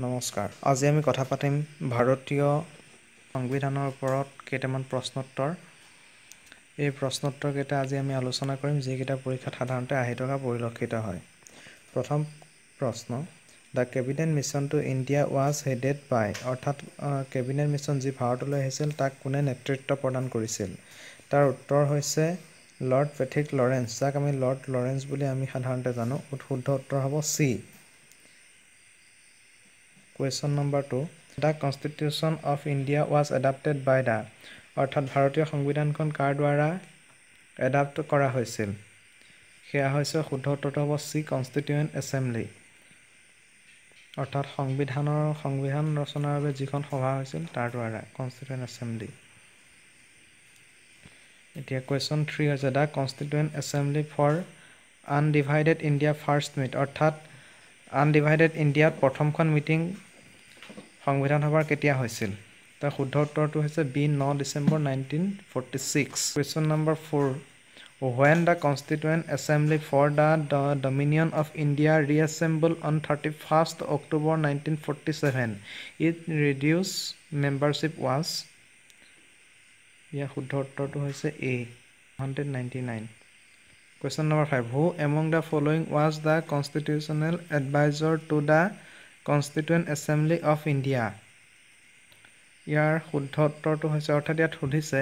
নমস্কাৰ আজি আমি কথা পাতিম ভাৰতীয় সংবিধানৰ ওপৰত কেইটামান প্ৰশ্নোত্তৰ এই প্ৰশ্নোত্তৰ কেইটা আজি আমি আলোচনা কৰিম যিকেইটা পৰীক্ষাত সাধাৰণতে আহি থকা পৰিলক্ষিত হয় প্ৰথম প্ৰশ্ন The cabinet mission to India was headed by অৰ্থাৎ cabinet mission যি ভাৰতলৈ আহিছিল তাক কোনে নেতৃত্ব প্ৰদান কৰিছিল তাৰ উত্তৰ হৈছে লৰ্ড পেট্ৰিক লৰেন্স যাক আমি লৰ্ড লৰেন্স বুলি আমি সাধাৰণতে জানো শুদ্ধ উত্তৰ হ'ব সি Question number 2. The Constitution of India was adopted by the অৰ্থাৎ ভাৰতীয় সংবিধানখন কাৰ দ্বাৰা এডাপ্ট কৰা হৈছিল সেয়া হৈছে শুদ্ধ উত্তৰটো হ'ব সি কনষ্টিটিউয়েন্ট এছেম্বলি অৰ্থাৎ সংবিধান ৰচনাৰ বাবে যিখন সভা হৈছিল তাৰ দ্বাৰা কনষ্টিটিউয়েন্ট এছেম্বলি এতিয়া question 3 হৈছে The Constituent Assembly for Undivided India First Meet অৰ্থাৎ Undivided India প্ৰথমখন মিটিং সংবিধান সভাৰ কেতিয়া হৈছিল তাৰ শুদ্ধ উত্তৰটো হৈছে B 9 December 1946 Question number 4 When the Constituent Assembly for the Dominion of India reassembled on 31st October 1947 it reduced membership was ইয়াৰ শুদ্ধ উত্তৰটো হৈছে A 199 Question number 5 Who among the following was the constitutional advisor to the Constituent Assembly of India ইয়াৰ শুদ্ধ উত্তৰটো হৈছে অৰ্থাৎ ইয়াত সুধিছে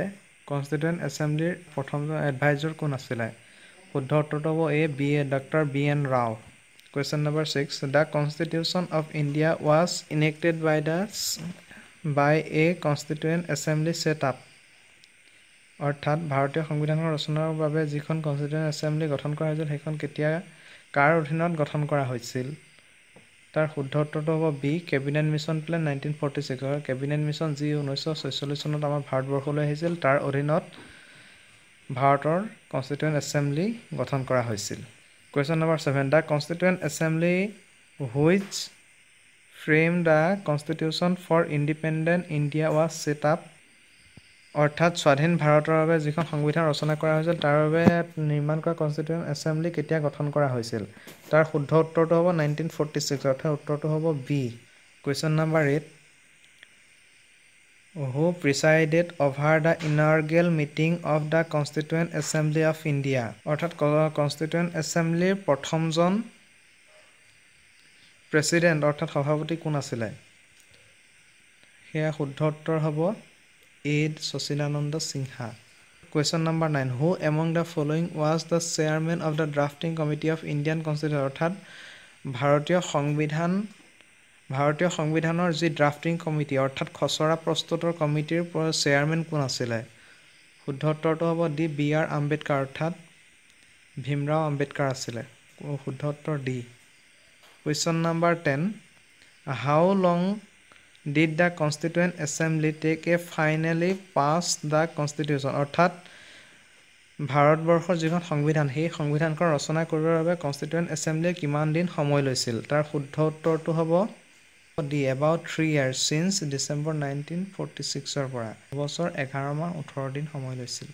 Constituent Assembly প্ৰথম এডভাইজৰ কোন আছিল শুদ্ধ উত্তৰটো হ'ব A B A Dr. B.N. Rao Question number 6 The Constitution of India was enacted by a Constituent Assembly set up অৰ্থাৎ ভাৰতীয় সংবিধানৰ ৰচনাৰ বাবে যিখন Constituent Assembly গঠন কৰা হৈছিল সেইখন কেতিয়া কাৰ অধীনত গঠন কৰা হৈছিল তাৰ শুদ্ধ উত্তৰটো হ'ব B cabinet mission plan 1946 cabinet mission যি 1946 চনত আমাৰ ভাৰতবৰ্ষলৈ আহিছিল তাৰ অধীনত ভাৰতৰ কনষ্টিটিউয়েন্ট এছেম্বলি গঠন কৰা হৈছিল Question number 7 The Constituent Assembly which framed the Constitution for Independent India was set up অৰ্থাৎ স্বাধীন ভাৰতৰ বাবে যিখন সংবিধান ৰচনা কৰা হৈছিল তাৰ বাবে নিৰ্মাণ কৰা কনষ্টিটিউয়েন্ট এছেম্বলি কেতিয়া গঠন কৰা হৈছিল তাৰ শুদ্ধ উত্তৰটো হ'ব 1946 অৰ্থাৎ উত্তৰটো হ'ব B Question number 8 Who presided over the inaugural meeting of the Constituent Assembly of India অৰ্থাৎ Constituent Assembly প্ৰথমজন প্ৰেসিডেন্ট অৰ্থাৎ সভাপতি কোন আছিল সেয়া শুদ্ধ উত্তৰ হ'ব A. Sosilananda Sinha Question number 9 Who among the following was the chairman of the drafting committee of Indian Constitution অৰ্থাৎ ভাৰতীয় সংবিধানৰ যি ড্ৰাফটিং কমিটি অৰ্থাৎ খচৰা প্ৰস্তুতৰ কমিটিৰ চেয়াৰম্যান কোন আছিল শুদ্ধ উত্তৰটো হ'ব ডি বি আৰ আম্বেদকাৰ অৰ্থাৎ ভীমৰাও আম্বেদকাৰ আছিল শুদ্ধ উত্তৰ D Question number 10 How long did the Constituent Assembly take a finally pass the Constitution অৰ্থাৎ ভাৰতবৰ্ষৰ যিখন সংবিধান সেই সংবিধানখন ৰচনা কৰিবৰ বাবে Constituent Assembly কিমান দিন সময় লৈছিল তাৰ শুদ্ধ উত্তৰটো হ'ব D about 3 years since December 1946 ৰ পৰা বছৰ 11 মাহ 18 দিন সময় লৈছিল